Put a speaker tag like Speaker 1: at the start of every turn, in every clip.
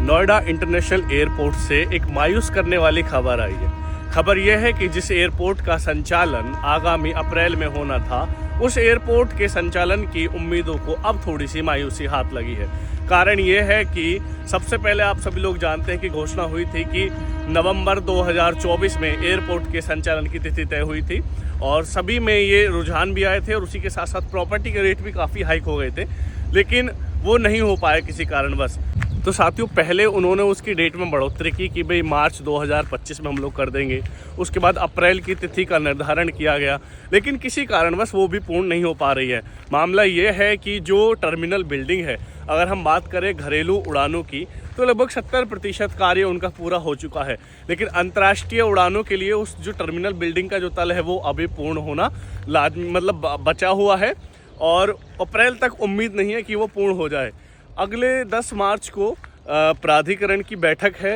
Speaker 1: Noida international airport से एक मायूस करने वाली खबर आई है। खबर यह है कि जिस एयरपोर्ट का संचालन आगामी अप्रैल में होना था, उस एयरपोर्ट के संचालन की उम्मीदों को अब थोड़ी सी मायूसी हाथ लगी है। कारण यह है कि सबसे पहले आप सभी लोग जानते हैं कि घोषणा हुई थी कि नवंबर 2024 में एयरपोर्ट के संचालन की तिथि तय हुई थी और सभी में ये रुझान भी आए थे और उसी के साथ साथ प्रॉपर्टी के रेट भी काफ़ी हाइक हो गए थे, लेकिन वो नहीं हो पाया किसी कारणवश। तो साथियों, पहले उन्होंने उसकी डेट में बढ़ोतरी की कि भाई मार्च 2025 में हम लोग कर देंगे। उसके बाद अप्रैल की तिथि का निर्धारण किया गया, लेकिन किसी कारणवश वो भी पूर्ण नहीं हो पा रही है। मामला ये है कि जो टर्मिनल बिल्डिंग है, अगर हम बात करें घरेलू उड़ानों की, तो लगभग 70% कार्य उनका पूरा हो चुका है, लेकिन अंतर्राष्ट्रीय उड़ानों के लिए उस जो टर्मिनल बिल्डिंग का जो तल है वो अभी पूर्ण होना मतलब बचा हुआ है और अप्रैल तक उम्मीद नहीं है कि वो पूर्ण हो जाए। अगले 10 मार्च को प्राधिकरण की बैठक है,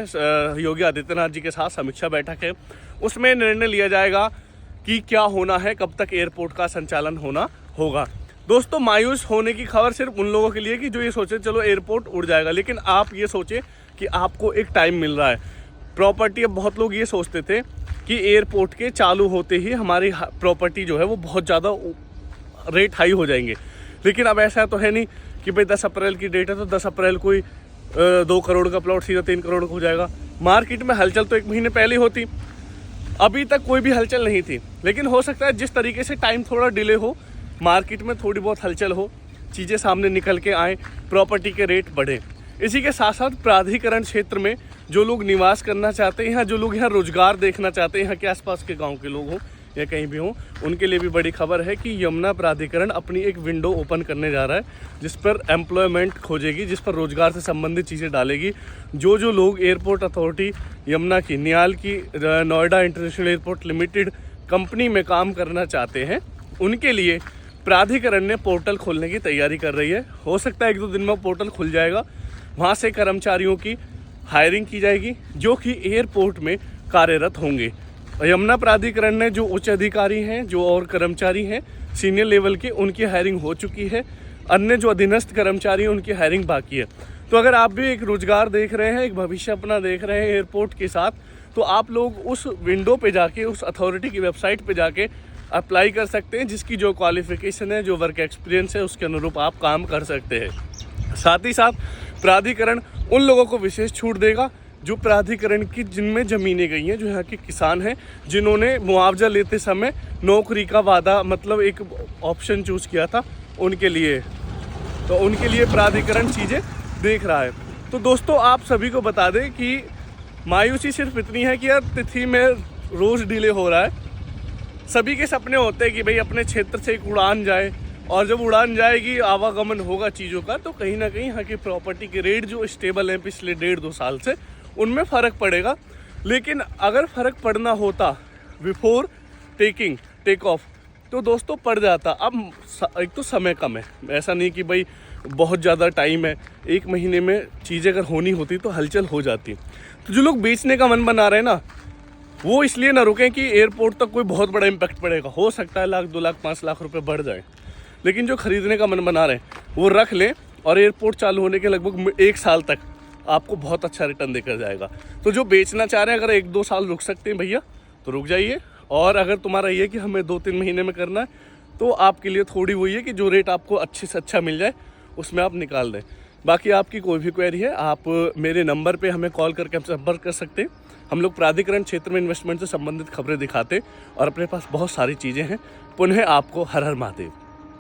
Speaker 1: योगी आदित्यनाथ जी के साथ समीक्षा बैठक है। उसमें निर्णय लिया जाएगा कि क्या होना है, कब तक एयरपोर्ट का संचालन होना होगा। दोस्तों, मायूस होने की खबर सिर्फ उन लोगों के लिए कि जो ये सोचे चलो एयरपोर्ट उड़ जाएगा, लेकिन आप ये सोचे कि आपको एक टाइम मिल रहा है। प्रॉपर्टी, अब बहुत लोग ये सोचते थे कि एयरपोर्ट के चालू होते ही हमारी प्रॉपर्टी जो है वो बहुत ज़्यादा रेट हाई हो जाएंगे, लेकिन अब ऐसा तो है नहीं कि भाई 10 अप्रैल की डेट है तो 10 अप्रैल को ही 2 करोड़ का प्लॉट सीधा 3 करोड़ का हो जाएगा। मार्केट में हलचल तो 1 महीने पहले होती, अभी तक कोई भी हलचल नहीं थी, लेकिन हो सकता है जिस तरीके से टाइम थोड़ा डिले हो, मार्केट में थोड़ी बहुत हलचल हो, चीज़ें सामने निकल के आए, प्रॉपर्टी के रेट बढ़े। इसी के साथ साथ प्राधिकरण क्षेत्र में जो लोग निवास करना चाहते हैं, जो लोग यहाँ रोजगार देखना चाहते हैं, यहाँ के आसपास के गाँव के लोग हों या कहीं भी हों, उनके लिए भी बड़ी खबर है कि यमुना प्राधिकरण अपनी एक विंडो ओपन करने जा रहा है, जिस पर एम्प्लॉयमेंट खोजेगी, जिस पर रोजगार से संबंधित चीज़ें डालेगी। जो लोग एयरपोर्ट अथॉरिटी यमुना की, नियाल की Noida international airport limited company में काम करना चाहते हैं, उनके लिए प्राधिकरण ने पोर्टल खोलने की तैयारी कर रही है। हो सकता है 1-2 दिन में पोर्टल खुल जाएगा। वहाँ से कर्मचारियों की हायरिंग की जाएगी जो कि एयरपोर्ट में कार्यरत होंगे। यमुना प्राधिकरण ने जो उच्च अधिकारी हैं, जो और कर्मचारी हैं सीनियर लेवल के, उनकी हायरिंग हो चुकी है। अन्य जो अधीनस्थ कर्मचारी हैं उनकी हायरिंग बाकी है। तो अगर आप भी एक रोजगार देख रहे हैं, एक भविष्य अपना देख रहे हैं एयरपोर्ट के साथ, तो आप लोग उस विंडो पे जाके, उस अथॉरिटी की वेबसाइट पे जाके अप्लाई कर सकते हैं, जिसकी जो क्वालिफिकेशन है, जो वर्क एक्सपीरियंस है, उसके अनुरूप आप काम कर सकते हैं। साथ ही साथ प्राधिकरण उन लोगों को विशेष छूट देगा जो प्राधिकरण की जिनमें ज़मीनें गई हैं, जो यहाँ के किसान हैं, जिन्होंने मुआवजा लेते समय नौकरी का वादा मतलब एक ऑप्शन चूज़ किया था, उनके लिए प्राधिकरण चीज़ें देख रहा है। तो दोस्तों, आप सभी को बता दें कि मायूसी सिर्फ इतनी है कि यार तिथि में रोज़ डिले हो रहा है। सभी के सपने होते हैं कि भाई अपने क्षेत्र से एक उड़ान जाए, और जब उड़ान जाएगी, आवागमन होगा चीज़ों का, तो कहीं ना कहीं यहाँ की प्रॉपर्टी के रेट जो स्टेबल हैं पिछले 1.5-2 साल से, उनमें फ़र्क पड़ेगा। लेकिन अगर फ़र्क पड़ना होता बिफोर टेक ऑफ, तो दोस्तों पड़ जाता। अब एक तो समय कम है, ऐसा नहीं कि भाई बहुत ज़्यादा टाइम है, 1 महीने में चीज़ें अगर होनी होती तो हलचल हो जाती। तो जो लोग बेचने का मन बना रहे हैं ना, वो इसलिए ना रुकें कि एयरपोर्ट तक कोई बहुत बड़ा इम्पैक्ट पड़ेगा। हो सकता है 1 लाख, 2 लाख, 5 लाख रुपए बढ़ जाए, लेकिन जो खरीदने का मन बना रहे हैं वो रख लें, और एयरपोर्ट चालू होने के लगभग 1 साल तक आपको बहुत अच्छा रिटर्न देकर जाएगा। तो जो बेचना चाह रहे हैं, अगर 1-2 साल रुक सकते हैं भैया, तो रुक जाइए। और अगर तुम्हारा ये कि हमें 2-3 महीने में करना है, तो आपके लिए थोड़ी वही है कि जो रेट आपको अच्छे से अच्छा मिल जाए उसमें आप निकाल दें। बाकी आपकी कोई भी क्वेरी है, आप मेरे नंबर पे हमें कॉल करके हम संपर्क कर सकते हैं। हम लोग प्राधिकरण क्षेत्र में इन्वेस्टमेंट से संबंधित खबरें दिखाते और अपने पास बहुत सारी चीज़ें हैं। पुनः आपको हर हर महादेव।